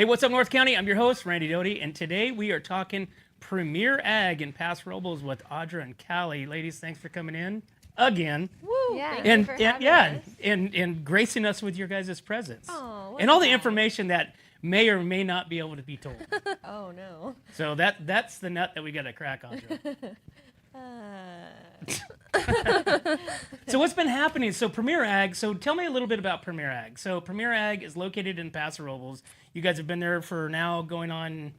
what's up, North County? I'm your host, Randy Doty, and today we are talking Premier Ag in Paso Robles with Audra and Callie. Ladies, thanks for coming in again. Woo! Yeah. Thank you for having us. and gracing us with your guys' presence. Oh, and all the information that may or may not be able to be told. Oh no. So that's the nut that we got to crack, Audra. So what's been happening? So Premier Ag, so tell me a little bit about Premier Ag. So Premier Ag is located in Paso Robles. You guys have been there for now going on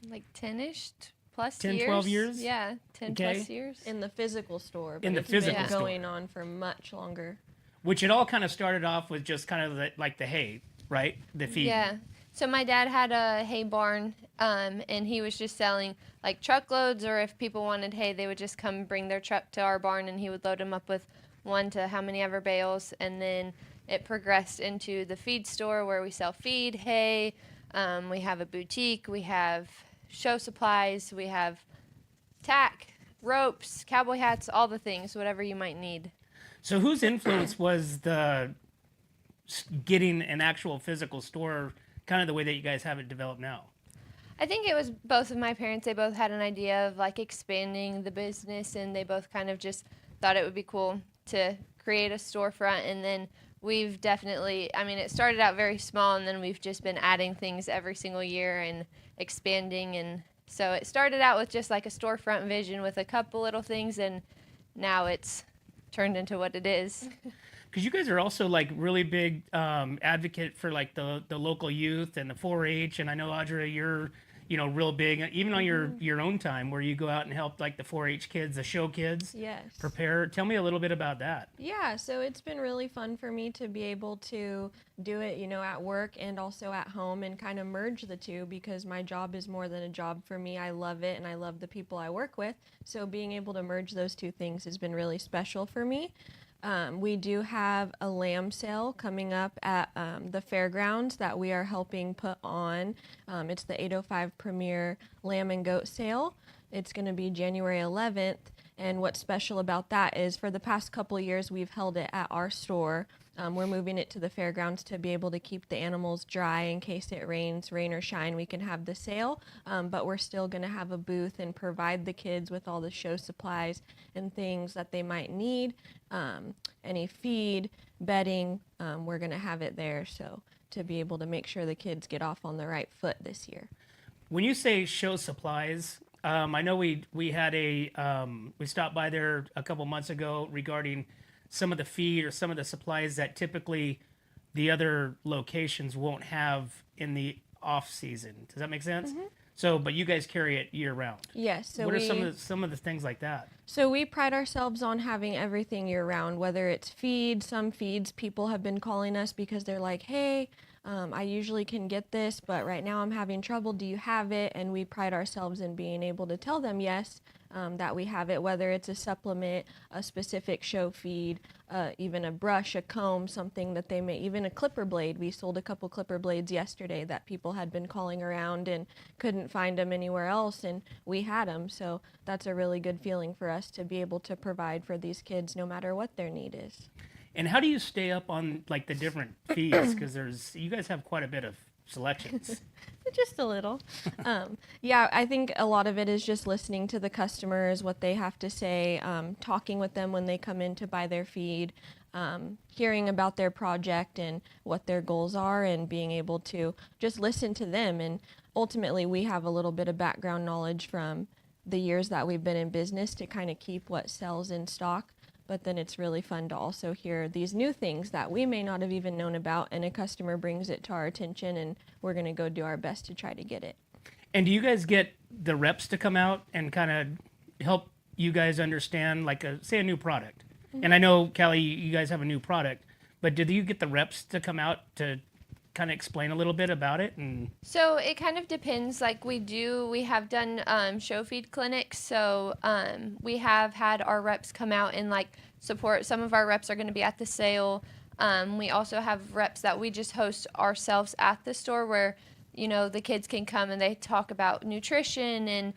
like 10-ish plus 10, years. 12 years? Yeah, 10 Okay. plus years. In the physical store. But In the it's been physical store. going on for much longer. which it all kind of started off with just kind of like the hay, right? The feed. Yeah. So my dad had a hay barn, and he was just selling like truckloads, or if people wanted hay, they would just come bring their truck to our barn, and he would load them up with one to how many ever bales, and then it progressed into the feed store where we sell feed, hay. We have a boutique. We have show supplies. We have tack, ropes, cowboy hats, all the things, whatever you might need. So whose influence was the getting an actual physical store, kind of the way that you guys have it developed now? I think it was both of my parents. They both had an idea of like expanding the business, and they both kind of just thought it would be cool to create a storefront. And then we've definitely, I mean, it started out very small, and then we've just been adding things every single year and expanding. And so it started out with just like a storefront vision with a couple little things, and now it's turned into what it is. Because you guys are also like really big advocate for like the local youth and the 4-H, and I know Audra, you're real big even on your own time where you go out and help like the 4-H kids, the show kids. Yes. Prepare. Tell me a little bit about that. Yeah, so it's been really fun for me to be able to do it, at work and also at home, and kind of merge the two, because my job is more than a job for me. I love it, and I love the people I work with. So being able to merge those two things has been really special for me. We do have a lamb sale coming up at the fairgrounds that we are helping put on. It's the 805 Premier Lamb and Goat Sale. It's going to be January 11th. And what's special about that is for the past couple of years, we've held it at our store. We're moving it to the fairgrounds to be able to keep the animals dry in case it rains, rain or shine. We can have the sale, but we're still going to have a booth and provide the kids with all the show supplies and things that they might need. Any feed, bedding, we're going to have it there, so to be able to make sure the kids get off on the right foot this year. When you say show supplies, I know we had we stopped by there a couple months ago regarding some of the feed or some of the supplies that typically the other locations won't have in the off season. Does that make sense? Mm-hmm. So, but you guys carry it year round. Yes. So what are some of the things like that? So we pride ourselves on having everything year round, whether it's feed. Some feeds, people have been calling us because they're like, hey, I usually can get this, but right now I'm having trouble. Do you have it? And we pride ourselves in being able to tell them yes, that we have it, whether it's a supplement, a specific show feed, even a brush, a comb, something that they may, even a clipper blade. We sold a couple clipper blades yesterday that people had been calling around and couldn't find them anywhere else, and we had them. So that's a really good feeling for us to be able to provide for these kids no matter what their need is. And how do you stay up on like the different feeds? Because you guys have quite a bit of selections. Just a little. Yeah, I think a lot of it is just listening to the customers, what they have to say, talking with them when they come in to buy their feed, hearing about their project and what their goals are, and being able to just listen to them. And ultimately, we have a little bit of background knowledge from the years that we've been in business to kind of keep what sells in stock. But then it's really fun to also hear these new things that we may not have even known about, and a customer brings it to our attention, and we're going to go do our best to try to get it. And do you guys get the reps to come out and kind of help you guys understand, like, say a new product? Mm-hmm. And I know, Callie, you guys have a new product, but do you get the reps to come out to kind of explain a little bit about it? And so it kind of depends. Like we have done show feed clinics. So we have had our reps come out and like support. Some of our reps are going to be at the sale. We also have reps that we just host ourselves at the store where, the kids can come and they talk about nutrition and,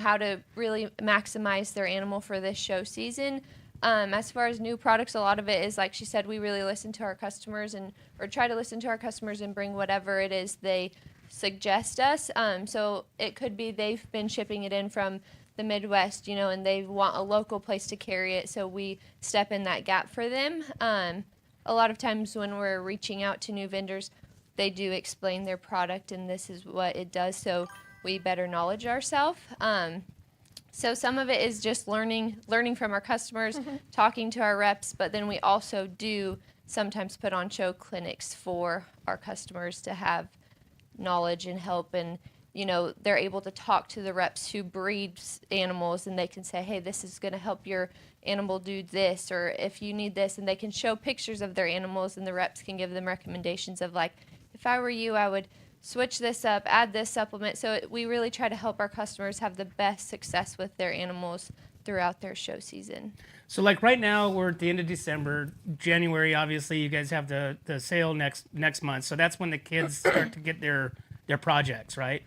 how to really maximize their animal for this show season. As far as new products, a lot of it is, like she said, we really listen to our customers or try to listen to our customers and bring whatever it is they suggest us. So it could be they've been shipping it in from the Midwest, and they want a local place to carry it. So we step in that gap for them. A lot of times when we're reaching out to new vendors, they do explain their product and this is what it does. So we better knowledge ourselves. So some of it is just learning from our customers, talking to our reps, but then we also do sometimes put on show clinics for our customers to have knowledge and help, and they're able to talk to the reps who breed animals, and they can say, hey, this is going to help your animal do this, or if you need this, and they can show pictures of their animals, and the reps can give them recommendations of, like, if I were you, I would switch this up, add this supplement. So we really try to help our customers have the best success with their animals throughout their show season. So like right now we're at the end of December. January, obviously you guys have the sale next month. So that's when the kids start to get their projects, right?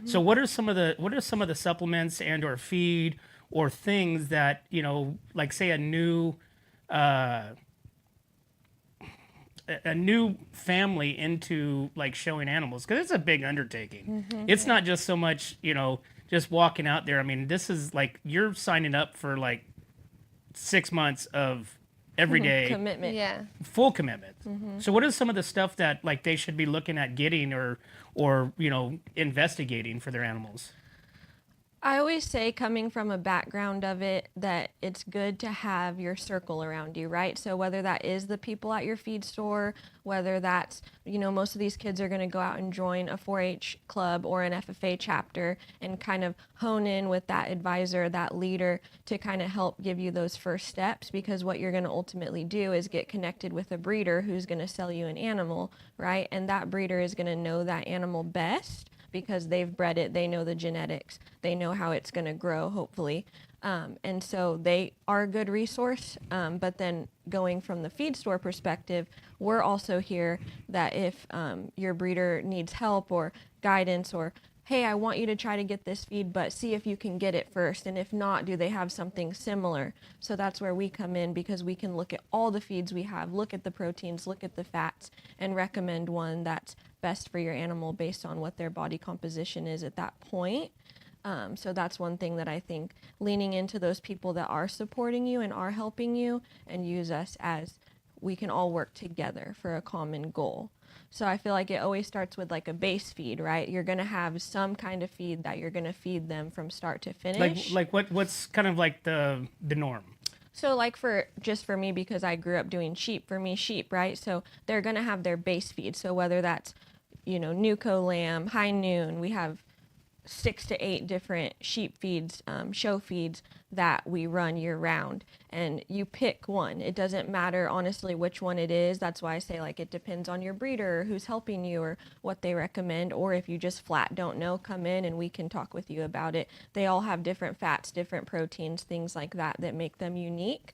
So what are some of the supplements and or feed or things that, like say a new family into like showing animals, because it's a big undertaking. It's not just so much, just walking out there. I mean, this is like you're signing up for like 6 months of every day commitment. Yeah. full commitment. So what is some of the stuff that like they should be looking at getting or investigating for their animals? I always say, coming from a background of it, that it's good to have your circle around you, right? So whether that is the people at your feed store, whether that's, most of these kids are going to go out and join a 4-H club or an FFA chapter and kind of hone in with that advisor, that leader, to kind of help give you those first steps, because what you're going to ultimately do is get connected with a breeder who's going to sell you an animal, right? And that breeder is going to know that animal best, because they've bred it, they know the genetics, they know how it's going to grow, hopefully. And so they are a good resource. But then going from the feed store perspective, we're also here that if your breeder needs help or guidance, or, hey, I want you to try to get this feed, but see if you can get it first. And if not, do they have something similar? So that's where we come in, because we can look at all the feeds we have, look at the proteins, look at the fats, and recommend one that's best for your animal based on what their body composition is at that point. So that's one thing that I think, leaning into those people that are supporting you and are helping you, and use us as we can all work together for a common goal. So I feel like it always starts with like a base feed, right? You're going to have some kind of feed that you're going to feed them from start to finish. Like what's kind of like the norm? So like for me, because I grew up doing sheep, right? So they're going to have their base feed. So whether that's, Nuco lamb, high noon, we have 6 to 8 different sheep feeds, show feeds that we run year round, and you pick one. It doesn't matter honestly which one it is. That's why I say, like, it depends on your breeder, who's helping you, or what they recommend. Or if you just flat don't know, come in and we can talk with you about it. They all have different fats, different proteins, things like that make them unique.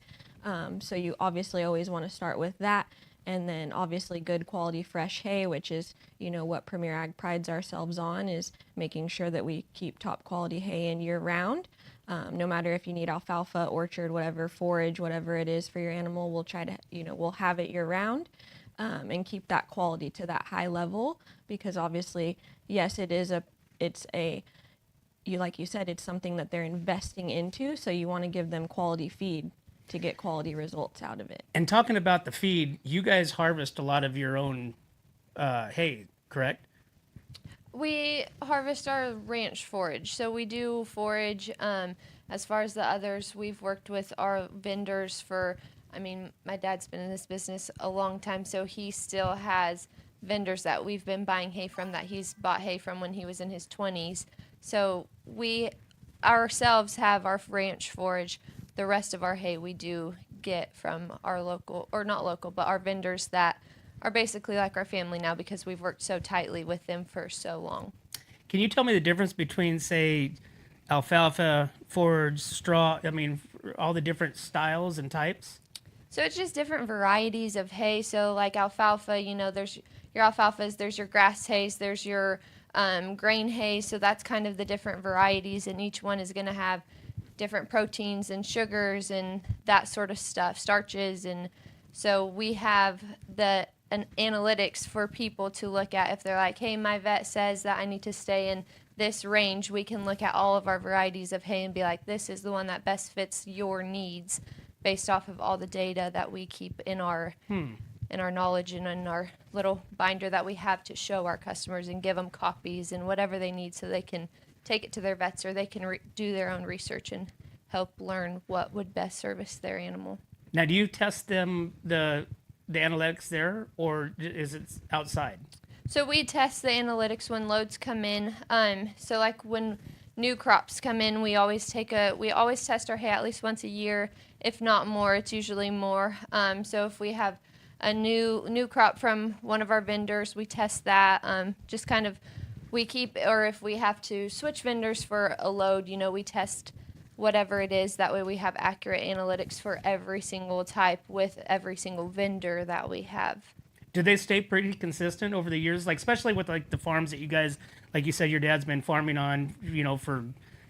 So you obviously always want to start with that. And then obviously good quality fresh hay, which is, what Premier Ag prides ourselves on, is making sure that we keep top quality hay in year round. No matter if you need alfalfa, orchard, whatever, forage, whatever it is for your animal, we'll try to, we'll have it year round, and keep that quality to that high level, because obviously, yes, like you said, it's something that they're investing into. So you want to give them quality feed to get quality results out of it. And talking about the feed, you guys harvest a lot of your own hay, correct? We harvest our ranch forage. So we do forage. As far as the others, we've worked with our vendors for, my dad's been in this business a long time, so he still has vendors that we've been buying hay from, that he's bought hay from when he was in his 20s. So we ourselves have our ranch forage. The rest of our hay we do get from our local, or not local, but our vendors that are basically like our family now, because we've worked so tightly with them for so long. Can you tell me the difference between, say, alfalfa, forage, straw, all the different styles and types? So it's just different varieties of hay. So like alfalfa, there's your alfalfas, there's your grass hays, there's your grain hay. So that's kind of the different varieties, and each one is going to have different proteins and sugars and that sort of stuff, starches. And so we have the an analytics for people to look at. If they're like, hey, my vet says that I need to stay in this range, we can look at all of our varieties of hay and be like, this is the one that best fits your needs based off of all the data that we keep in our knowledge and in our little binder that we have to show our customers and give them copies and whatever they need so they can take it to their vets or they can do their own research and help learn what would best service their animal. Now, do you test them the analytics there, or is it outside? So we test the analytics when loads come in. So like when new crops come in, we always test our hay at least once a year, if not more. It's usually more. So if we have a new crop from one of our vendors, we test that. Just kind of or if we have to switch vendors for a load, we test whatever it is. That way we have accurate analytics for every single type with every single vendor that we have. Do they stay pretty consistent over the years? Like, especially with like the farms that you guys, like you said, your dad's been farming on, for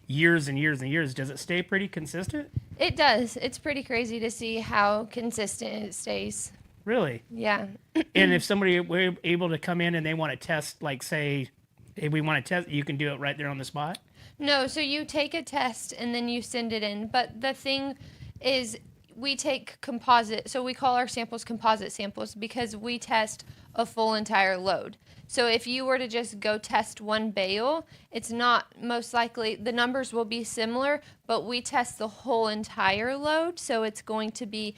years and years and years. Does it stay pretty consistent? It does. It's pretty crazy to see how consistent it stays. Really? Yeah. And if somebody were able to come in and they want to test, like say, hey, we want to test, you can do it right there on the spot? No, so you take a test and then you send it in. But the thing is, we take composite, so we call our samples composite samples because we test a full entire load. So if you were to just go test one bale, it's not most likely, the numbers will be similar, but we test the whole entire load. So it's going to be,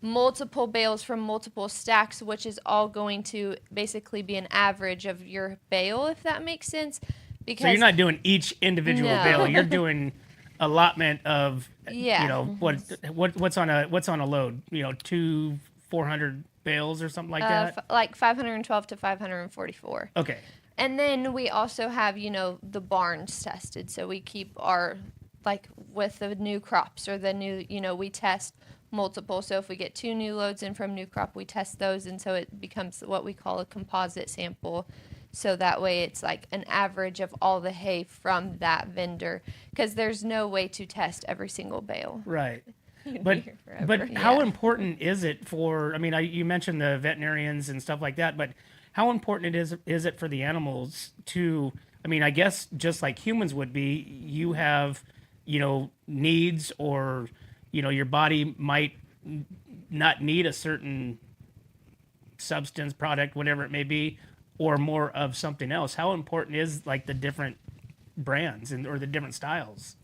multiple bales from multiple stacks, which is all going to basically be an average of your bale, if that makes sense. Because So you're not doing each individual No. bale. You're doing allotment of, Yeah. what's on a load, 400 bales or something like that? like 512 to 544. Okay. And then we also have, the barns tested. So we keep our, like with the new crops or the new, we test multiple. So if we get 2 new loads in from new crop, we test those. And so it becomes what we call a composite sample. So that way it's like an average of all the hay from that vendor, because there's no way to test every single bale. Right. You'd But be here forever. but how Yeah. important is it for? I mean, you mentioned the veterinarians and stuff like that, but how important is it for the animals to? I mean, I guess just like humans would be, you have needs, or your body might not need a certain substance, product, whatever it may be, or more of something else. How important is like the different brands or the different styles?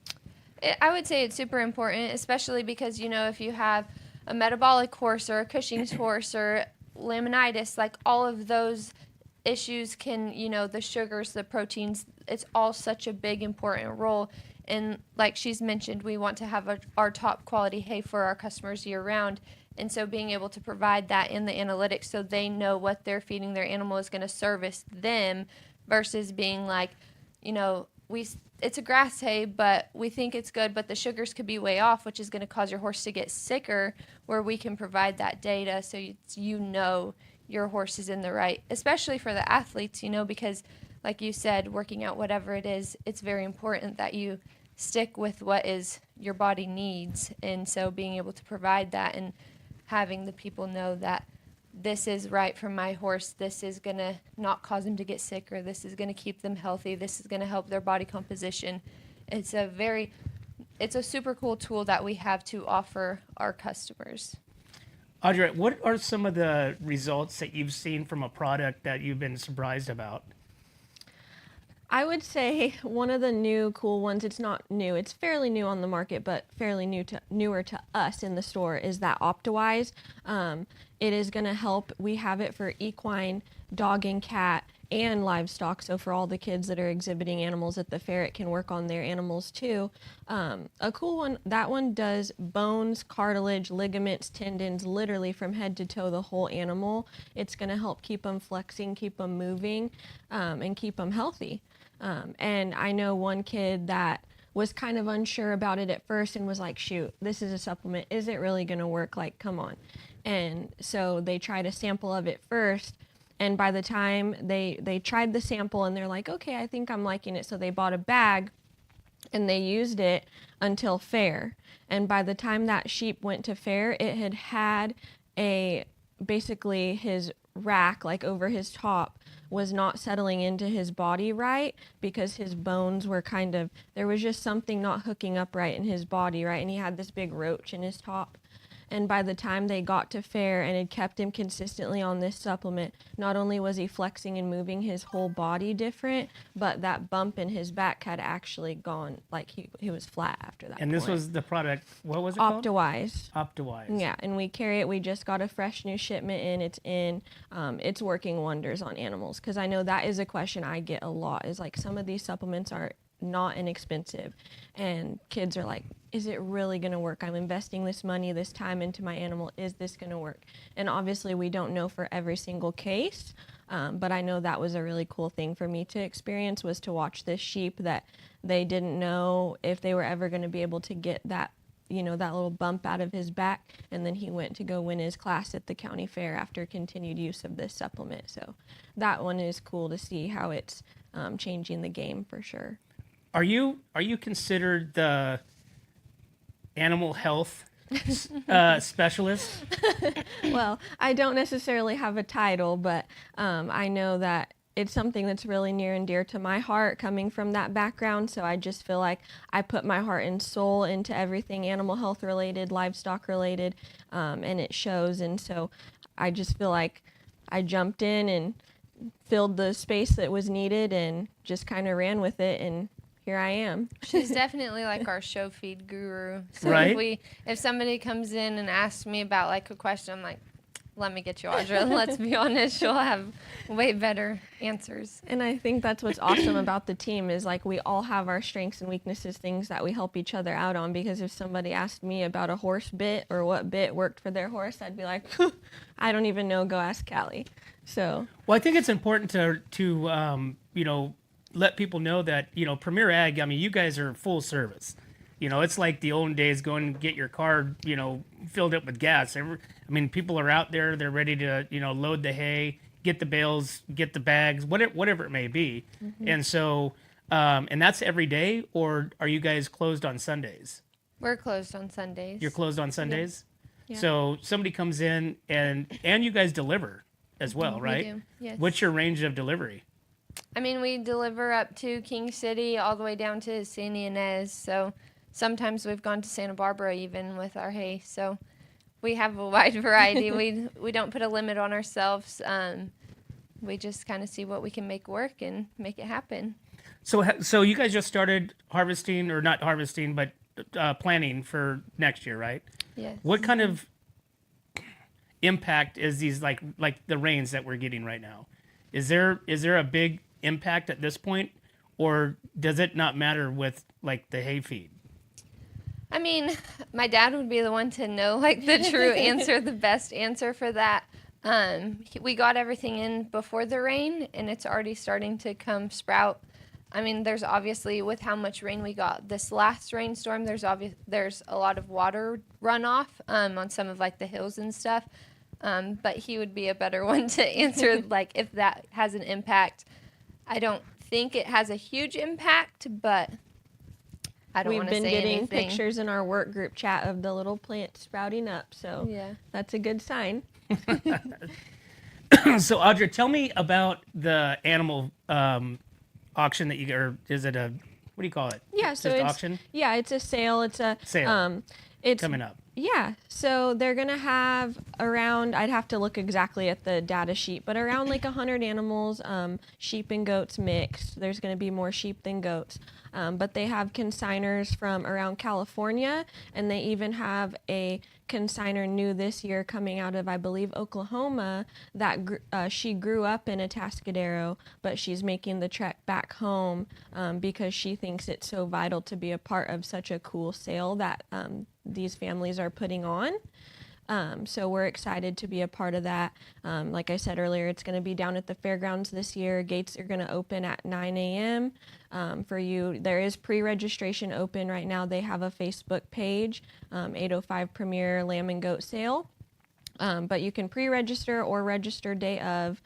I would say it's super important, especially because, if you have a metabolic horse or a Cushing's horse or laminitis, like all of those issues can, the sugars, the proteins, it's all such a big, important role. And like she's mentioned, we want to have our top quality hay for our customers year round. And so being able to provide that in the analytics so they know what they're feeding their animal is going to service them versus being like, it's a grass hay, but we think it's good, but the sugars could be way off, which is going to cause your horse to get sicker, where we can provide that data so your horse is in the right, especially for the athletes, because like you said, working out whatever it is, it's very important that you stick with what is your body needs. And so being able to provide that and having the people know that this is right for my horse, this is going to not cause them to get sick, or this is going to keep them healthy, this is going to help their body composition. It's a super cool tool that we have to offer our customers. Audrey, what are some of the results that you've seen from a product that you've been surprised about? I would say one of the new cool ones, it's not new, it's fairly new on the market, but fairly newer to us in the store, is that Optimize. It is going to help. We have it for equine, dog and cat, and livestock. So for all the kids that are exhibiting animals at the fair, it can work on their animals too. A cool one, that one does bones, cartilage, ligaments, tendons, literally from head to toe, the whole animal. It's going to help keep them flexing, keep them moving, and keep them healthy. And I know one kid that was kind of unsure about it at first and was like, shoot, this is a supplement. Is it really going to work? Like, come on. And so they tried a sample of it first. And by the time they tried the sample and they're like, okay, I think I'm liking it. So they bought a bag and they used it until fair. And by the time that sheep went to fair, it had a basically his rack, like over his top, was not settling into his body right because his bones were there was just something not hooking up right in his body, right? And he had this big roach in his top. And by the time they got to fair and had kept him consistently on this supplement, not only was he flexing and moving his whole body different, but that bump in his back had actually gone, like he was flat after that And this point. was the product, what was it called? Optawise. Optawise. Yeah, and we carry it. We just got a fresh new shipment in. It's in. It's working wonders on animals, because I know that is a question I get a lot. Is like, some of these supplements are not inexpensive, and kids are like, is it really going to work? I'm investing this money, this time into my animal. Is this going to work? And obviously we don't know for every single case, but I know that was a really cool thing for me to experience, was to watch this sheep that they didn't know if they were ever going to be able to get that, that little bump out of his back. And then he went to go win his class at the county fair after continued use of this supplement. So that one is cool to see how it's changing the game for sure. Are you considered the animal health specialist? Well, I don't necessarily have a title, but I know that it's something that's really near and dear to my heart, coming from that background. So I just feel like I put my heart and soul into everything animal health related, livestock related, and it shows. And so I just feel like I jumped in and filled the space that was needed and just kind of ran with it, and here I am. She's definitely like our show feed guru. So Right. if somebody comes in and asks me about like a question, I'm like, let me get you Audra. Let's be honest, she'll have way better answers. And I think that's what's awesome about the team, is like, we all have our strengths and weaknesses, things that we help each other out on. Because if somebody asked me about a horse bit or what bit worked for their horse, I'd be like, I don't even know, go ask Callie. So Well, I think it's important to let people know that, Premier Ag, I mean, you guys are full service. It's like the olden days, going and get your car, filled up with gas. People are out there, they're ready to, load the hay, get the bales, get the bags, whatever it may be. Mm-hmm. And so, and that's every day, or are you guys closed on Sundays? We're closed on Sundays. You're closed on Sundays? Yeah. So somebody comes in and you guys deliver as well, right? We do, yes. What's your range of delivery? We deliver up to King City all the way down to San Ynez. So sometimes we've gone to Santa Barbara even with our hay. So we have a wide variety. We don't put a limit on ourselves. We just kind of see what we can make work and make it happen. So you guys just started harvesting, or not harvesting, but planning for next year, right? Yes. What kind of impact is these like the rains that we're getting right now? Is there a big impact at this point, or does it not matter with like the hay feed? My dad would be the one to know like the true answer, the best answer for that. We got everything in before the rain, and it's already starting to come sprout. There's obviously, with how much rain we got this last rainstorm, there's a lot of water runoff on some of like the hills and stuff. But he would be a better one to answer like if that has an impact. I don't think it has a huge impact, but I don't want to say anything. We've been getting pictures in our work group chat of the little plant sprouting up, so yeah, that's a good sign. So Audra, tell me about the animal auction that is it a, what do you call it? Yeah, so Just it's auction? Yeah, it's a sale. It's a Sale. It's Coming up. Yeah, so they're gonna have around, I'd have to look exactly at the data sheet, but around like 100 animals, sheep and goats mixed. There's gonna be more sheep than goats, but they have consigners from around California, and they even have a consigner new this year coming out of, I believe, Oklahoma, that she grew up in Atascadero, but she's making the trek back home because she thinks it's so vital to be a part of such a cool sale that these families are putting on. So we're excited to be a part of that. Like I said earlier, it's going to be down at the fairgrounds this year. Gates are going to open at 9 a.m. For you. There is pre-registration open right now. They have a Facebook page, 805 Premier Lamb and Goat Sale. But you can pre-register or register day of.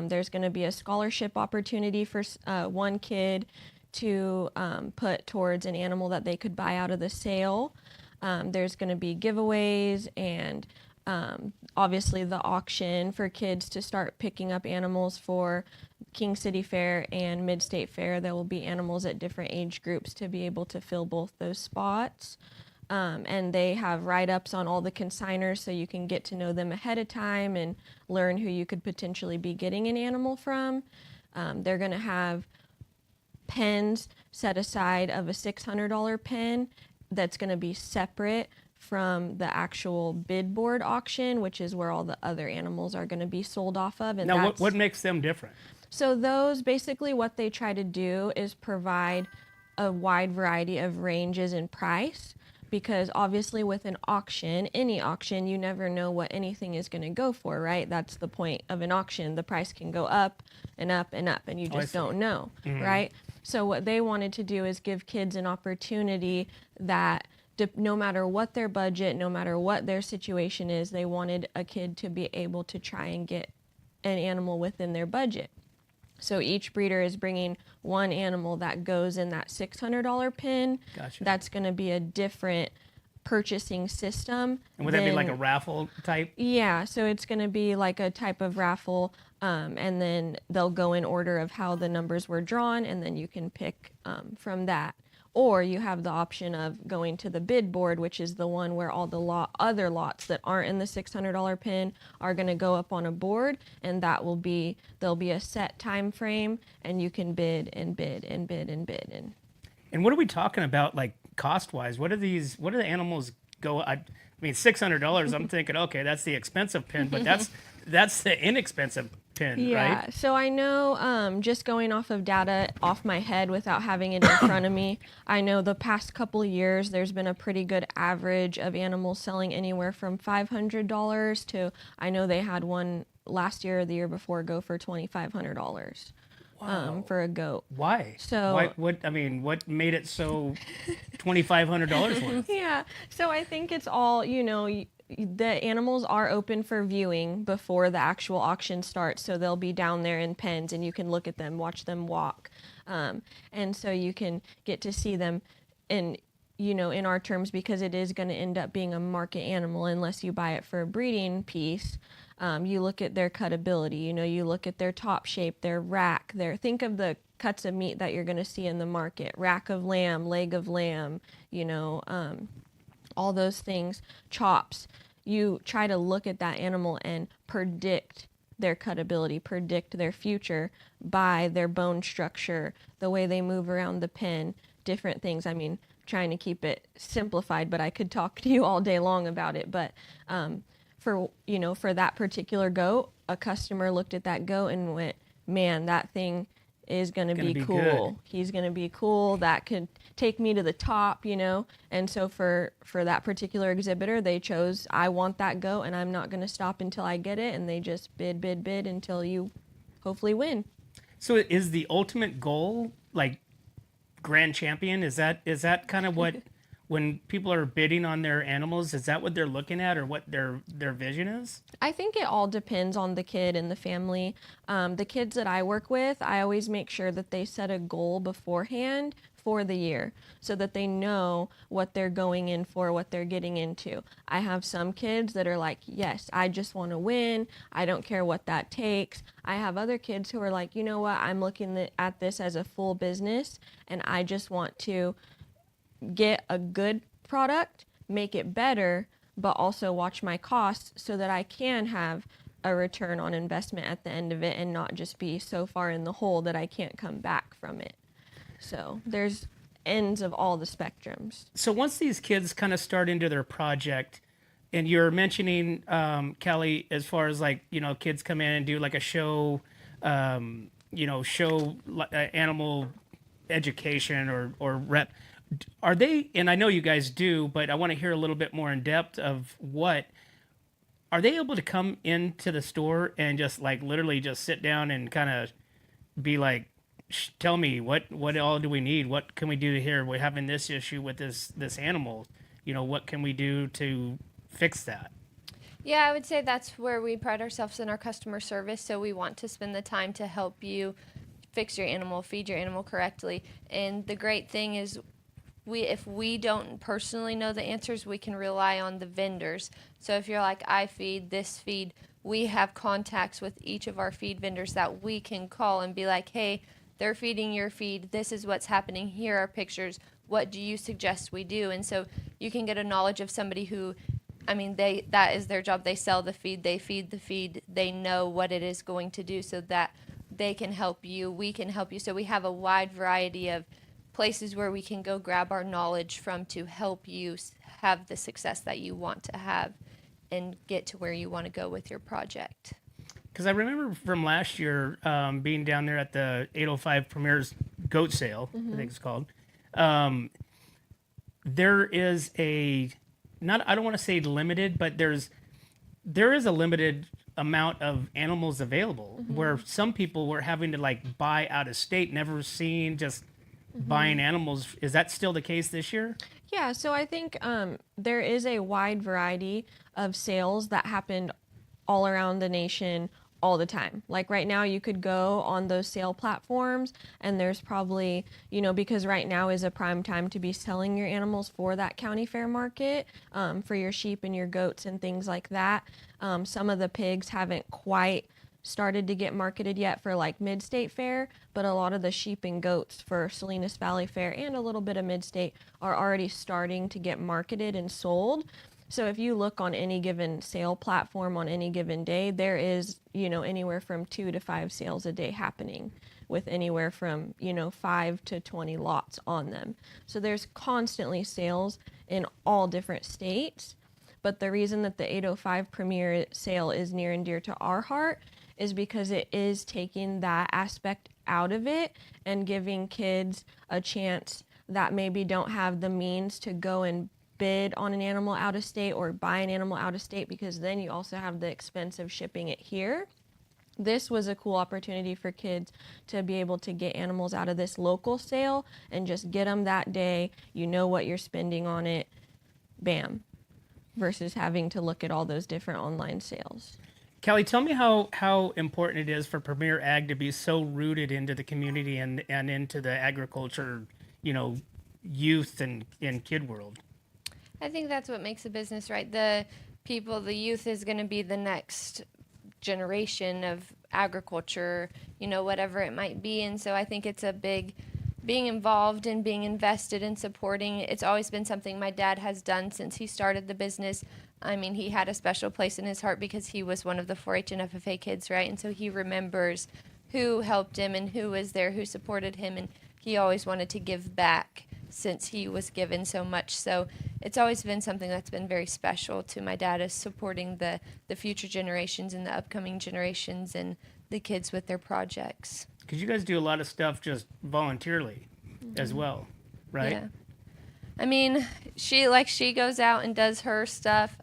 There's going to be a scholarship opportunity for one kid to put towards an animal that they could buy out of the sale. There's going to be giveaways and Obviously the auction for kids to start picking up animals for King City Fair and Mid-State Fair. There will be animals at different age groups to be able to fill both those spots. And they have write-ups on all the consigners so you can get to know them ahead of time and learn who you could potentially be getting an animal from. They're going to have pens set aside of a $600 pen that's going to be separate from the actual bid board auction, which is where all the other animals are going to be sold off of. And Now, what makes them different? so those, basically what they try to do is provide a wide variety of ranges in price, because obviously with an auction, any auction, you never know what anything is going to go for, right? That's the point of an auction. The price can go up and up and up, and you just don't know, right? So what they wanted to do is give kids an opportunity that no matter what their budget, no matter what their situation is, they wanted a kid to be able to try and get an animal within their budget. So each breeder is bringing one animal that goes in that $600 pin. Gotcha. That's going to be a different purchasing system. And would that be like a raffle type? Yeah, so it's going to be like a type of raffle, and then they'll go in order of how the numbers were drawn, and then you can pick from that. Or you have the option of going to the bid board, which is the one where all the other lots that aren't in the $600 pin are going to go up on a board, and there'll be a set time frame, and you can bid and bid and bid and bid. And what are we talking about, like cost-wise? What do the animals go? I mean, $600. I'm thinking, okay, that's the expensive pin, but that's the inexpensive pin, yeah, right? so I know, just going off of data off my head without having it in front of me, I know the past couple of years there's been a pretty good average of animals selling anywhere from $500 to, I know they had one last year or the year before go for $2,500 for a goat. Why? So what made it so $2,500 worth? Yeah, so I think it's all, the animals are open for viewing before the actual auction starts, so they'll be down there in pens and you can look at them, watch them walk, and so you can get to see them in our terms, because it is going to end up being a market animal unless you buy it for a breeding piece. You look at their cutability, you look at their top shape, their rack, think of the cuts of meat that you're going to see in the market, rack of lamb, leg of lamb, all those things, chops. You try to look at that animal and predict their cutability, predict their future by their bone structure, the way they move around the pen, different things. I mean, trying to keep it simplified, but I could talk to you all day long about it. But for that particular goat, a customer looked at that goat and went, man, that thing is going to be cool. Good. He's going to be cool. That could take me to the top, And so for that particular exhibitor, they chose, I want that goat and I'm not going to stop until I get it. And they just bid until you hopefully win. So is the ultimate goal like grand champion? Is that kind of what, when people are bidding on their animals, is that what they're looking at, or what their vision is? I think it all depends on the kid and the family. The kids that I work with, I always make sure that they set a goal beforehand for the year so that they know what they're going in for, what they're getting into. I have some kids that are like, yes, I just want to win. I don't care what that takes. I have other kids who are like, you know what, I'm looking at this as a full business and I just want to get a good product, make it better, but also watch my costs so that I can have a return on investment at the end of it and not just be so far in the hole that I can't come back from it. So there's ends of all the spectrums. So once these kids kind of start into their project, and you're mentioning, Kelly, as far as like, kids come in and do like a show, animal education or rep. Are they, and I know you guys do, but I want to hear a little bit more in depth of what, are they able to come into the store and just like literally just sit down and kind of be like, tell me what all do we need? What can we do here? We're having this issue with this animal. What can we do to fix that? Yeah, I would say that's where we pride ourselves in our customer service. So we want to spend the time to help you fix your animal, feed your animal correctly. And the great thing is if we don't personally know the answers, we can rely on the vendors. So if you're like, I feed this feed, we have contacts with each of our feed vendors that we can call and be like, hey, they're feeding your feed. This is what's happening. Here are pictures. What do you suggest we do? And so you can get a knowledge of somebody who, I mean, that is their job. They sell the feed. They feed the feed. They know what it is going to do so that they can help you. We can help you. So we have a wide variety of places where we can go grab our knowledge from to help you have the success that you want to have and get to where you want to go with your project. Because I remember from last year being down there at the 805 Premier's goat sale, I think it's called. There is a, not, I don't want to say limited, but there is a limited amount of animals available where some people were having to like buy out of state, never seen, just buying animals. Is that still the case this year? Yeah, so I think there is a wide variety of sales that happened all around the nation all the time. Like right now you could go on those sale platforms and there's probably, because right now is a prime time to be selling your animals for that county fair market, for your sheep and your goats and things like that. Some of the pigs haven't quite started to get marketed yet for like mid-state fair, but a lot of the sheep and goats for Salinas Valley Fair and a little bit of mid-state are already starting to get marketed and sold. So if you look on any given sale platform on any given day, there is, anywhere from 2 to 5 sales a day happening with anywhere from, 5 to 20 lots on them. So there's constantly sales in all different states. But the reason that the 805 Premier sale is near and dear to our heart is because it is taking that aspect out of it and giving kids a chance that maybe don't have the means to go and bid on an animal out of state or buy an animal out of state, because then you also have the expense of shipping it here. This was a cool opportunity for kids to be able to get animals out of this local sale and just get them that day. You know what you're spending on it, bam, versus having to look at all those different online sales. Kelly, tell me how important it is for Premier Ag to be so rooted into the community and into the agriculture, youth and kid world. I think that's what makes a business, right? The youth is going to be the next generation of agriculture, whatever it might be. And so I think it's a big, being involved and being invested in supporting. It's always been something my dad has done since he started the business. I mean, he had a special place in his heart because he was one of the 4-H and FFA kids, right? And so he remembers who helped him and who was there, who supported him. And he always wanted to give back since he was given so much. So it's always been something that's been very special to my dad, is supporting the future generations and the upcoming generations and the kids with their projects. Because you guys do a lot of stuff just voluntarily as well, right? Yeah. I mean, she goes out and does her stuff.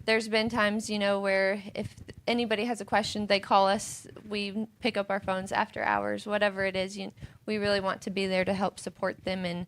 There's been times, where if anybody has a question, they call us. We pick up our phones after hours, whatever it is. We really want to be there to help support them and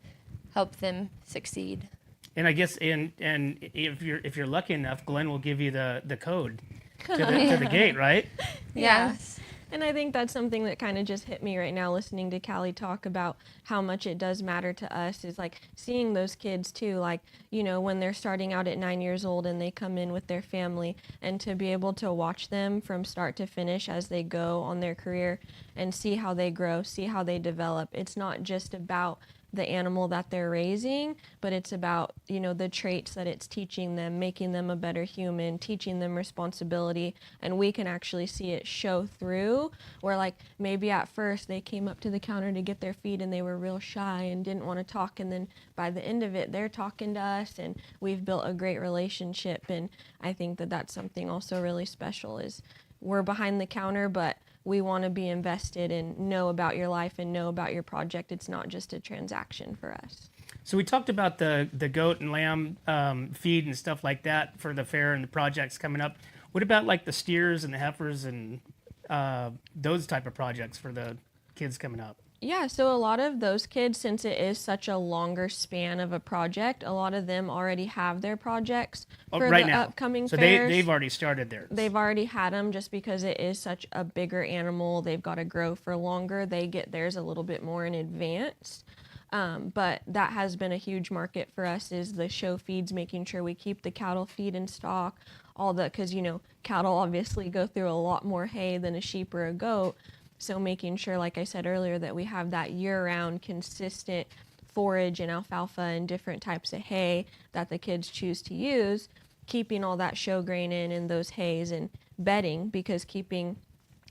help them succeed. And I guess, and if you're lucky enough, Glenn will give you the code to the gate, right? Yes. And I think that's something that kind of just hit me right now listening to Callie talk about how much it does matter to us, is like seeing those kids too, like, when they're starting out at 9 years old and they come in with their family, and to be able to watch them from start to finish as they go on their career and see how they grow, see how they develop. It's not just about the animal that they're raising, but it's about, the traits that it's teaching them, making them a better human, teaching them responsibility. And we can actually see it show through, where like maybe at first they came up to the counter to get their feed and they were real shy and didn't want to talk. And then by the end of it, they're talking to us and we've built a great relationship. And I think that that's something also really special, is we're behind the counter, but we want to be invested and know about your life and know about your project. It's not just a transaction for us. So we talked about the goat and lamb feed and stuff like that for the fair and the projects coming up. What about like the steers and the heifers and those type of projects for the kids coming up? Yeah, so a lot of those kids, since it is such a longer span of a project, a lot of them already have their projects for right the now. upcoming so fairs. they've already started theirs. They've already had them, just because it is such a bigger animal. They've got to grow for longer. They get theirs a little bit more in advance. But that has been a huge market for us, is the show feeds, making sure we keep the cattle feed in stock, because cattle obviously go through a lot more hay than a sheep or a goat. So making sure, like I said earlier, that we have that year-round consistent forage and alfalfa and different types of hay that the kids choose to use, keeping all that show grain in those hays, and bedding, because keeping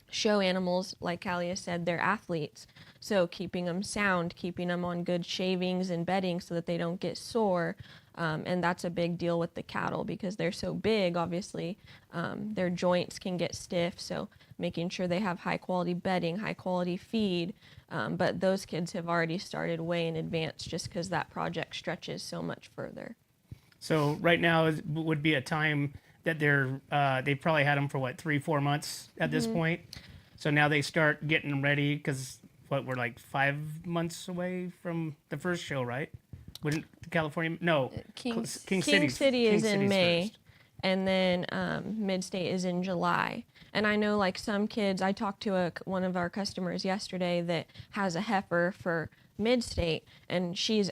show animals, like Kalia said, they're athletes. So keeping them sound, keeping them on good shavings and bedding so that they don't get sore. And that's a big deal with the cattle because they're so big, obviously, their joints can get stiff. So making sure they have high quality bedding, high quality feed. But those kids have already started way in advance just because that project stretches so much further. So right now would be a time that they probably had them for 3-4 months at this point. So now they start getting them ready because we're like 5 months away from the first show, right? Wouldn't California? No, King City is in City's May, first. and then Mid-State is in July. And I know, like, some kids, I talked to one of our customers yesterday that has a heifer for Mid-State, and she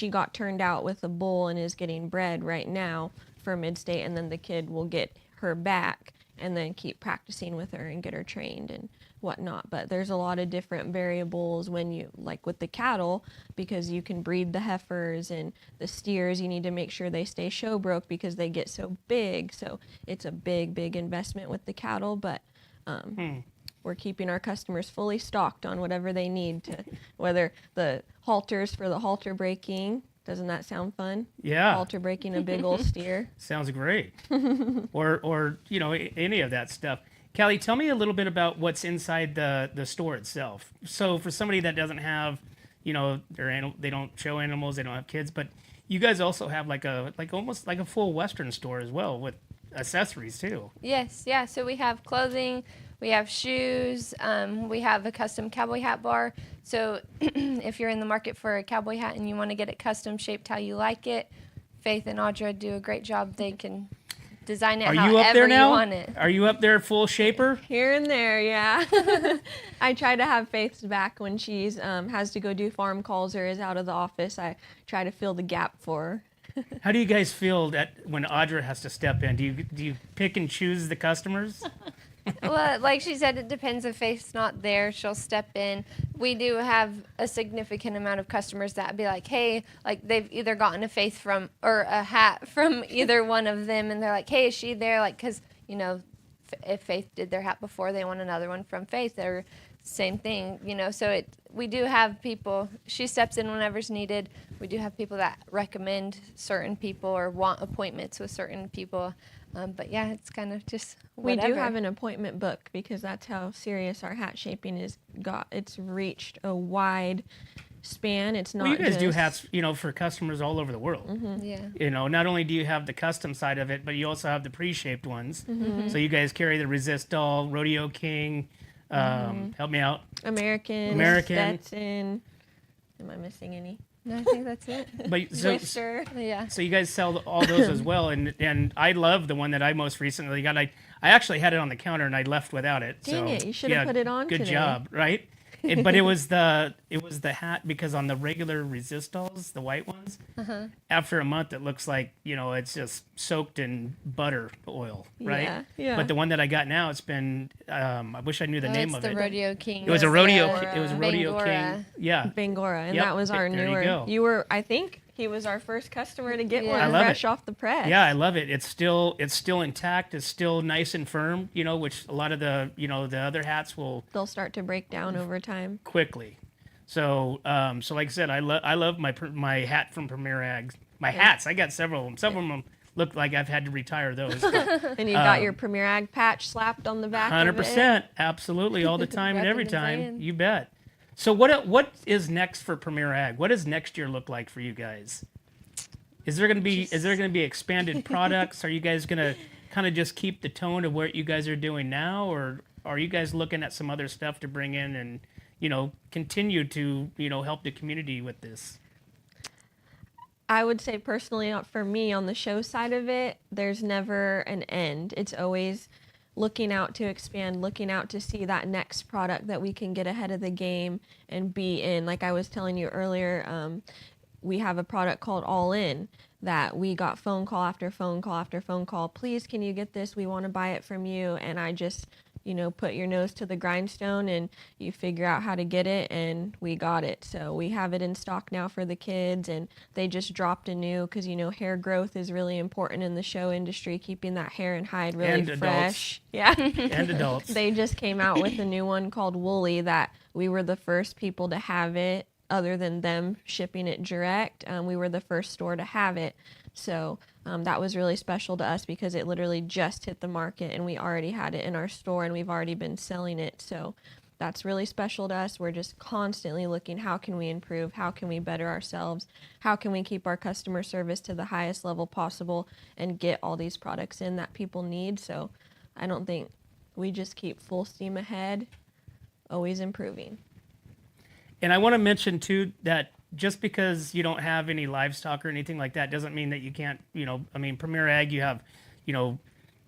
got turned out with a bull and is getting bred right now for Mid-State, and then the kid will get her back and then keep practicing with her and get her trained and whatnot. But there's a lot of different variables when you, like with the cattle, because you can breed the heifers, and the steers, you need to make sure they stay show broke because they get so big. So it's a big investment with the cattle, but we're keeping our customers fully stocked on whatever they need to, whether the halters for the halter breaking. Doesn't that sound fun? Yeah. Halter breaking a big old steer. Sounds great. or any of that stuff. Callie, tell me a little bit about what's inside the store itself. So for somebody that doesn't have, they don't show animals, they don't have kids, but you guys also have almost like a full Western store as well with accessories too. Yes, yeah. So we have clothing, we have shoes, we have a custom cowboy hat bar. So if you're in the market for a cowboy hat and you want to get it custom shaped how you like it, Faith and Audra do a great job. They can design it Are however you up there now? you want it. Are you up there full shaper? Here and there, yeah. I try to have Faith's back when she's has to go do farm calls or is out of the office. I try to fill the gap for her. How do you guys feel that when Audra has to step in? Do you pick and choose the customers? Well, like she said, it depends. If Faith's not there, she'll step in. We do have a significant amount of customers that be like, hey, like they've either gotten a Faith from or a hat from either one of them, and they're like, hey, is she there? Like, because if Faith did their hat before, they want another one from Faith, or same thing, So we do have people. She steps in whenever's needed. We do have people that recommend certain people or want appointments with certain people. But yeah, it's kind of just whatever. We do have an appointment book because that's how serious our hat shaping it's reached a wide span. It's not. Well, you guys just do hats, for customers all over the world. Mm-hmm. Yeah. Not only do you have the custom side of it, but you also have the pre-shaped ones. Mm-hmm. So you guys carry the Resistol, Rodeo King. Help me out. American. Stetson. Am I missing any? No, I think that's it. But so Twister. Yeah. So you guys sell all those as well, and I love the one that I most recently got. I actually had it on the counter and I left without it. Dang so, it, you should have put it on Good today. job, right? But it was the hat, because on the regular Resistols, the white ones, after a month it looks like it's just soaked in butter oil, right? Yeah. But the one that I got now, it's been I wish I knew the name it's of the it. Rodeo King. It was a rodeo. Bangora. It was a rodeo Bangora. king. Yeah. Bangora, and Yep, that was our there you newer. go. You were, I think, he was our first customer to get Yeah. one I love fresh it. off the press. Yeah, I love it. It's still intact. It's still nice and firm. Which a lot of the the other hats will They'll start to break down over time. quickly. So like I said, I love my hat from Premier Ag. My hats, I got several of them. Some of them look like I've had to retire those. And you got your Premier Ag patch slapped on the back. 100%, absolutely, all the time and every Repping and time. playing. You bet. So what is next for Premier Ag? What does next year look like for you guys? Is there going to be expanded products? Are you guys going to kind of just keep the tone of what you guys are doing now, or are you guys looking at some other stuff to bring in and continue to help the community with this? I would say personally, for me, on the show side of it, there's never an end. It's always looking out to expand, looking out to see that next product that we can get ahead of the game and be in. Like I was telling you earlier, we have a product called All In that we got phone call after phone call after phone call. Please, can you get this? We want to buy it from you. And I just, put your nose to the grindstone and you figure out how to get it, and we got it. So we have it in stock now for the kids, and they just dropped a new, because hair growth is really important in the show industry, keeping that hair and hide really And fresh. Yeah. And adults. They just came out with a new one called Woolly that we were the first people to have it, other than them shipping it direct. We were the first store to have it. So that was really special to us because it literally just hit the market and we already had it in our store and we've already been selling it. So that's really special to us. We're just constantly looking, how can we improve? How can we better ourselves? How can we keep our customer service to the highest level possible and get all these products in that people need? So I don't think we just keep full steam ahead, always improving. And I want to mention too that just because you don't have any livestock or anything like that doesn't mean that you can't, Premier Ag, you have,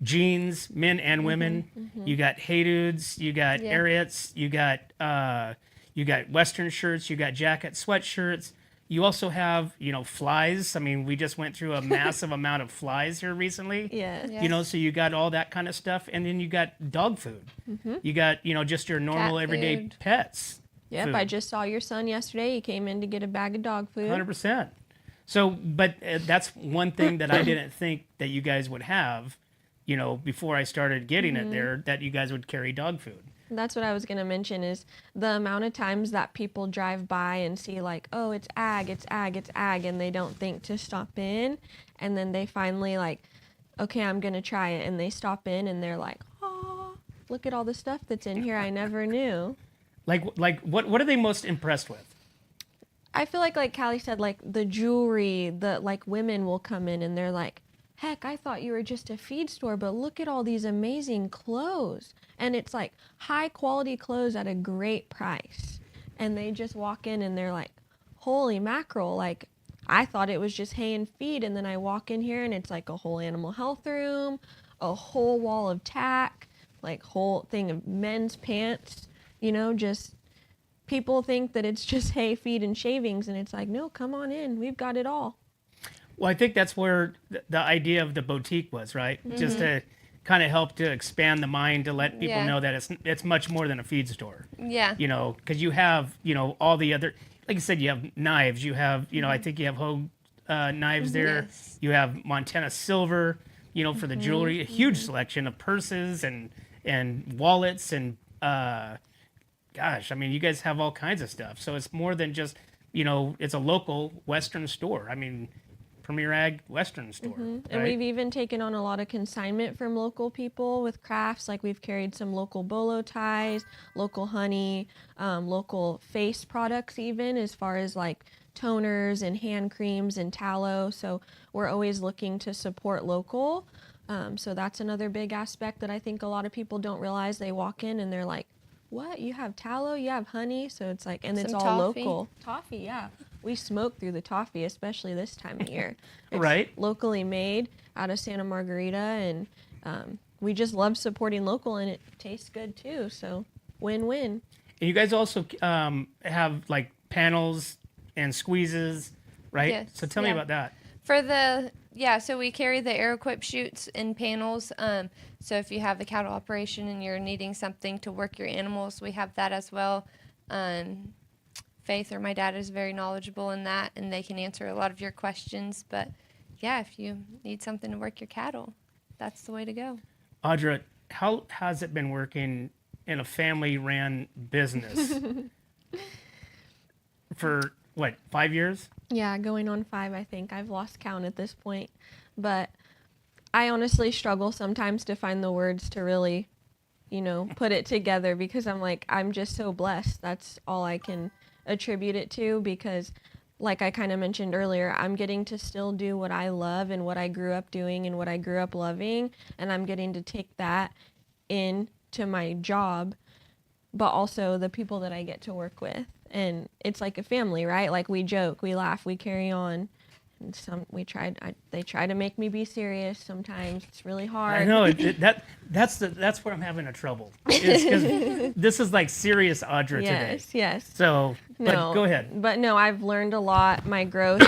jeans, men and women. You got Hey Dudes, you got Ariats, you got Western shirts, you got jackets, sweatshirts. You also have, flies. I mean, we just went through a massive amount of flies here recently. Yeah. So you got all that kind of stuff. And then you got dog food. You got, just your normal Cat everyday food. pets. Yep, food. I just saw your son yesterday. He came in to get a bag of dog food. 100%. So, but that's one thing that I didn't think that you guys would have, before I started getting it there, that you guys would carry dog food. That's what I was going to mention is the amount of times that people drive by and see like, oh, it's ag, it's ag, it's ag, and they don't think to stop in. And then they finally like, okay, I'm going to try it. And they stop in and they're like, oh, look at all the stuff that's in here I never knew. Like what are they most impressed with? I feel like Callie said, like the jewelry, like women will come in and they're like, heck, I thought you were just a feed store, but look at all these amazing clothes. And it's like high quality clothes at a great price. And they just walk in and they're like, holy mackerel, like I thought it was just hay and feed. And then I walk in here and it's like a whole animal health room, a whole wall of tack, like whole thing of men's pants, just people think that it's just hay, feed, and shavings. And it's like, no, come on in. We've got it all. Well, I think that's where the idea of the boutique was, right? Just to kind of help to expand the mind, to let people know that it's much more than a feed store. Yeah. Because you have, all the other, like I said, you have knives. You have, I think you have Hogue knives there. Yes. You have Montana Silver, for the jewelry. A huge selection of purses and wallets and, gosh, I mean, you guys have all kinds of stuff. So it's more than just, it's a local Western store. I mean, Premier Ag Western store. Right? And we've even taken on a lot of consignment from local people with crafts. Like we've carried some local bolo ties, local honey, local face products even, as far as like toners and hand creams and tallow. So we're always looking to support local. So that's another big aspect that I think a lot of people don't realize. They walk in and they're like, what? You have tallow? You have honey? So it's like, and it's all toffee. local. Toffee, yeah. We smoke through the toffee, especially this time of year. It's Right. locally made out of Santa Margarita, and we just love supporting local, and it tastes good too. So win-win. And you guys also have like panels and squeezes, right? Yes, So tell me yeah. about that. So we carry the AeroQuip chutes and panels. So if you have a cattle operation and you're needing something to work your animals, we have that as well. Faith or my dad is very knowledgeable in that, and they can answer a lot of your questions. But yeah, if you need something to work your cattle, that's the way to go. Audra, how has it been working in a family-ran business for, 5 years? Yeah, going on 5, I think. I've lost count at this point. But I honestly struggle sometimes to find the words to really, put it together, because I'm like, I'm just so blessed. That's all I can attribute it to, because like I kind of mentioned earlier, I'm getting to still do what I love and what I grew up doing and what I grew up loving. And I'm getting to take that into my job, but also the people that I get to work with. And it's like a family, right? Like we joke, we laugh, we carry on. And they try to make me be serious sometimes. It's really hard. I know that's where I'm having a trouble. It's 'cause this is like serious Audra today. Yes. So, but No, go ahead. But no, I've learned a lot. My growth,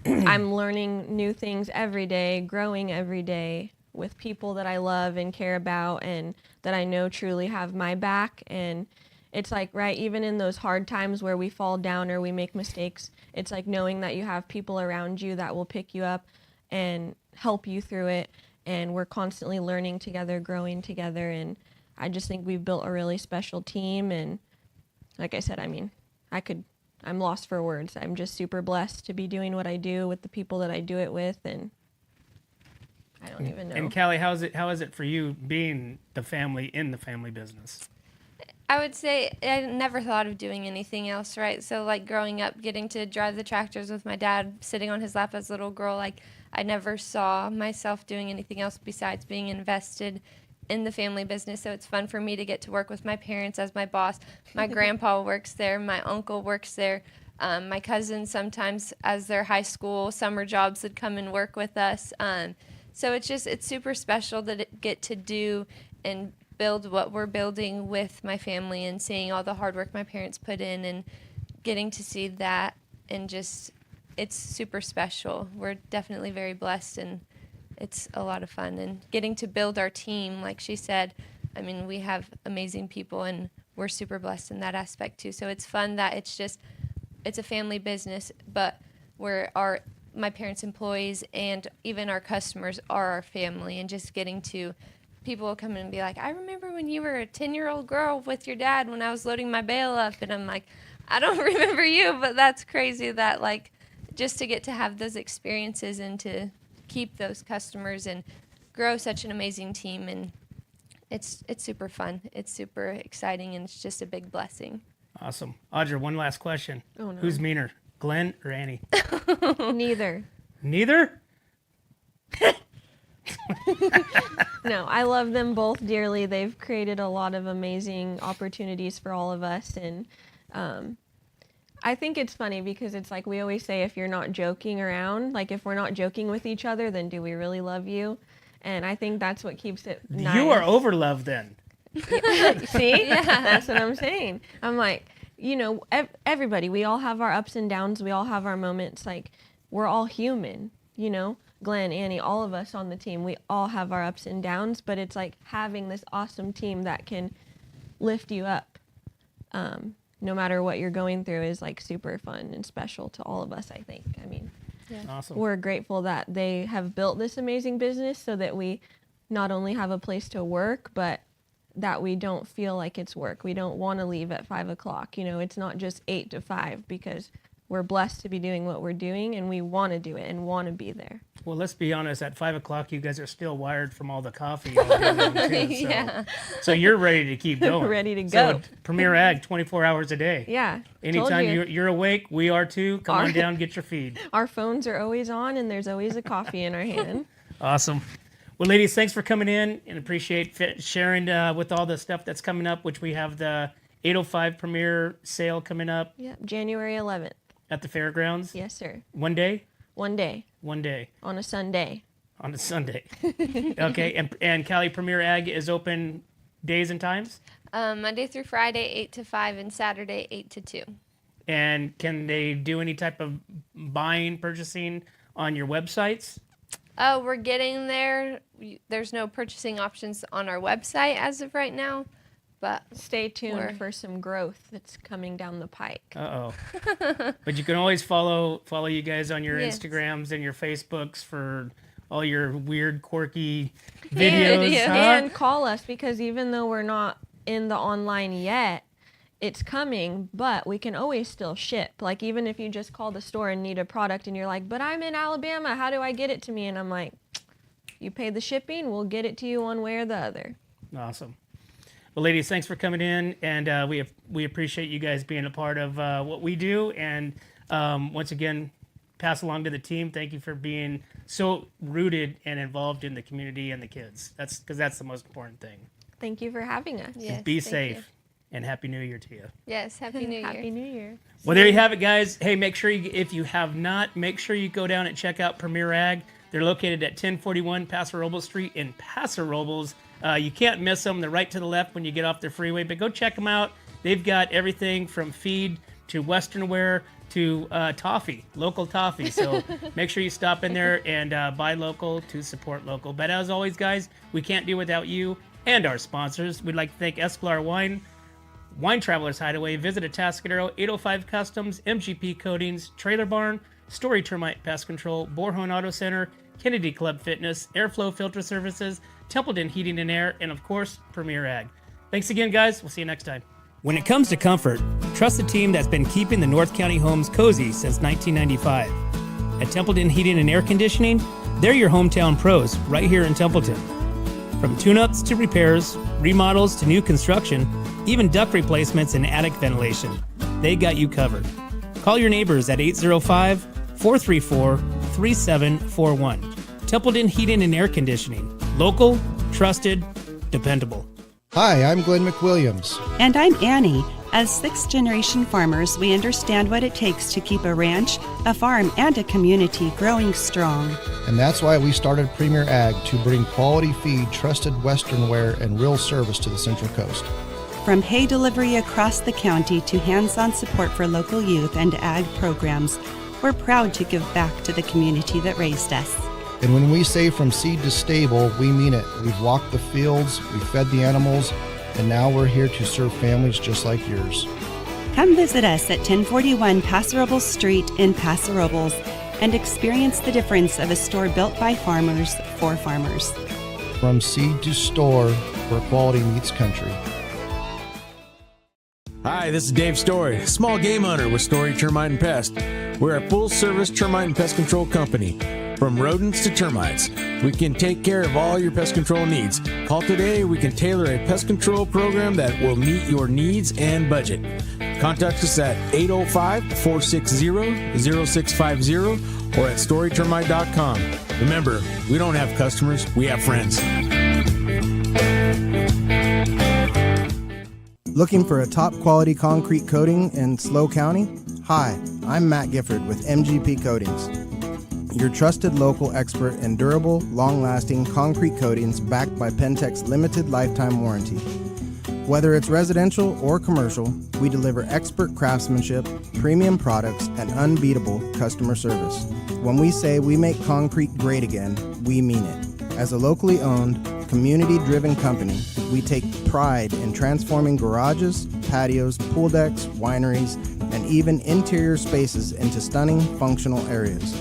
I'm learning new things every day, growing every day with people that I love and care about and that I know truly have my back. And it's like, right, even in those hard times where we fall down or we make mistakes, it's like knowing that you have people around you that will pick you up and help you through it. And we're constantly learning together, growing together. And I just think we've built a really special team. And like I said, I mean, I'm lost for words. I'm just super blessed to be doing what I do with the people that I do it with. And I don't even know. And Callie, how is it for you being the family in the family business? I would say I never thought of doing anything else, right? So like growing up, getting to drive the tractors with my dad, sitting on his lap as a little girl, like I never saw myself doing anything else besides being invested in the family business. So it's fun for me to get to work with my parents as my boss. My grandpa works there, my uncle works there, my cousins sometimes as their high school summer jobs would come and work with us. So it's super special to get to do and build what we're building with my family and seeing all the hard work my parents put in and getting to see that, and just it's super special. We're definitely very blessed, and it's a lot of fun, and getting to build our team, like she said. I mean, we have amazing people and we're super blessed in that aspect too. So it's fun that it's a family business, but my parents' employees and even our customers are our family, and just getting to people will come in and be like, I remember when you were a 10-year-old girl with your dad when I was loading my bale up. And I'm like, I don't remember you, but that's crazy that like just to get to have those experiences and to keep those customers and grow such an amazing team. And it's super fun. It's super exciting, and it's just a big blessing. Awesome. Audra, one last question. Oh, no. Who's meaner, Glenn or Annie? Neither. Neither? No, I love them both dearly. They've created a lot of amazing opportunities for all of us. And I think it's funny because it's like we always say, if you're not joking around, like if we're not joking with each other, then do we really love you? And I think that's what keeps it nice. You are overloved then. See? Yeah. That's what I'm saying. I'm like, everybody, we all have our ups and downs. We all have our moments. Like, we're all human, Glenn, Annie, all of us on the team, we all have our ups and downs, but it's like having this awesome team that can lift you up, no matter what you're going through, is like super fun and special to all of us, I think. I mean, Awesome. we're grateful that they have built this amazing business so that we not only have a place to work, but that we don't feel like it's work. We don't want to leave at 5 o'clock. It's not just 8 to 5, because we're blessed to be doing what we're doing, and we want to do it and want to be there. Well, let's be honest. At 5 o'clock, you guys are still wired from all the coffee. All day long, too, so. Yeah. So you're ready to keep going. Ready to So go. Premier Ag, 24 hours a day. Yeah. Anytime told you. you're awake, we are too. Come on down, get your feed. Our phones are always on, and there's always a coffee in our hand. Awesome. Well, ladies, thanks for coming in, and appreciate sharing with all the stuff that's coming up, which we have the 805 Premier sale coming up Yep, January 11th. at the fairgrounds. Yes, sir. One day? One day One day. on a Sunday. On a Sunday. Okay, and Cali Premier Ag is open days and times? Monday through Friday, 8 to 5, and Saturday, 8 to 2. And can they do any type of buying, purchasing on your websites? Oh, we're getting there. There's no purchasing options on our website as of right now, but Stay tuned Or- for some growth that's coming down the pike. Uh-oh. But you can always follow you guys on your Yes. Instagrams and your Facebooks for all your weird, quirky videos. videos. Huh? And call us, because even though we're not in the online yet, it's coming, but we can always still ship. Like, even if you just call the store and need a product and you're like, but I'm in Alabama, how do I get it to me? And I'm like, you pay the shipping, we'll get it to you one way or the other. Awesome. Well, ladies, thanks for coming in, and we appreciate you guys being a part of what we do. And once again, pass along to the team. Thank you for being so rooted and involved in the community and the kids. That's because that's the most important thing. Thank you for having us. yes, Be thank safe. you. and Happy New Year to you. Yes, Happy New Year. Happy New Year. Well, there you have it, guys. Hey, make sure if you have not, make sure you go down and check out Premier Ag. They're located at 1041 Paso Robles Street in Paso Robles. You can't miss them. They're right to the left when you get off the freeway, but go check them out. They've got everything from feed to Western wear to toffee, local toffee. So make sure you stop in there and buy local to support local. But as always, guys, we can't do without you and our sponsors. We'd like to thank Escalar Wine Travelers Hideaway, Visit Atascadero, 805 Customs, MGP Coatings, Trailer Barn, Story Termite Pest Control, Borhone Auto Center, Kennedy Club Fitness, Airflow Filter Services, Templeton Heating and Air, and of course, Premier Ag. Thanks again, guys. We'll see you next time. When it comes to comfort, trust the team that's been keeping the North County homes cozy since 1995. At Templeton Heating and Air Conditioning, they're your hometown pros right here in Templeton. From tune-ups to repairs, remodels to new construction, even duct replacements and attic ventilation, they got you covered. Call your neighbors at 805-434-3741. Templeton Heating and Air Conditioning. Local, trusted, dependable. Hi, I'm Glen McWilliams. And I'm Annie. As sixth-generation farmers, we understand what it takes to keep a ranch, a farm, and a community growing strong. And that's why we started Premier Ag to bring quality feed, trusted Western wear, and real service to the Central Coast. From hay delivery across the county to hands-on support for local youth and ag programs, we're proud to give back to the community that raised us. And when we say from seed to stable, we mean it. We've walked the fields, we've fed the animals, and now we're here to serve families just like yours. Come visit us at 1041 Paso Robles Street in Paso Robles and experience the difference of a store built by farmers for farmers. From seed to store, where quality meets country. Hi, this is Dave Story, small game hunter with Story Termite and Pest. We're a full-service termite and pest control company. From rodents to termites, we can take care of all your pest control needs. Call today, we can tailor a pest control program that will meet your needs and budget. Contact us at 805-460-0650 or at storytermite.com. Remember, we don't have customers, we have friends. Looking for a top quality concrete coating in SLO County? Hi, I'm Matt Gifford with MGP Coatings, your trusted local expert in durable, long-lasting concrete coatings backed by Pentec's limited lifetime warranty. Whether it's residential or commercial, we deliver expert craftsmanship, premium products, and unbeatable customer service. When we say we make concrete great again, we mean it. As a locally owned, community-driven company, we take pride in transforming garages, patios, pool decks, wineries, and even interior spaces into stunning, functional areas.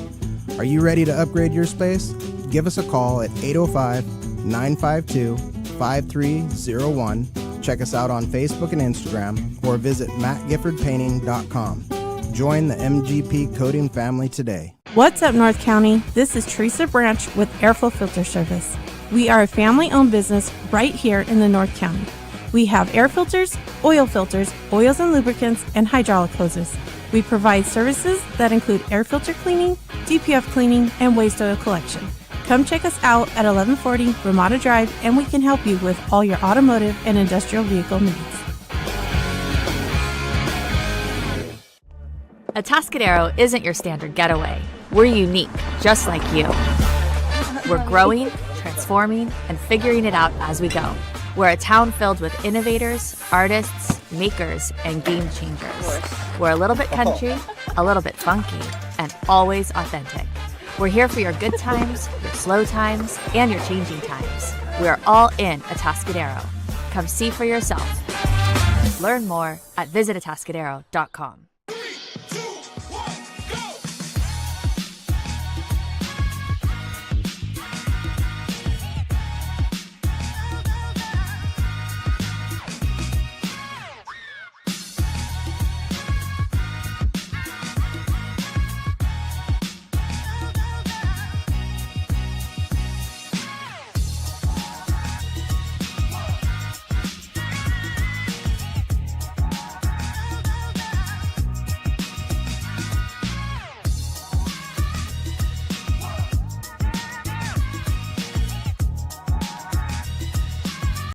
Are you ready to upgrade your space? Give us a call at 805-952-5301. Check us out on Facebook and Instagram, or visit mattgiffordpainting.com. Join the MGP Coating family today. What's up, North County? This is Teresa Branch with Airflow Filter Service. We are a family-owned business right here in the North County. We have air filters, oils and lubricants, and hydraulic hoses. We provide services that include air filter cleaning, DPF cleaning, and waste oil collection. Come check us out at 1140 Ramada Drive, and we can help you with all your automotive and industrial vehicle needs. Atascadero isn't your standard getaway. We're unique, just like you. We're growing, transforming, and figuring it out as we go. We're a town filled with innovators, artists, makers, and game changers. We're a little bit country, a little bit funky, and always authentic. We're here for your good times, your slow times, and your changing times. We are all in Atascadero. Come see for yourself. Learn more at visitatascadero.com.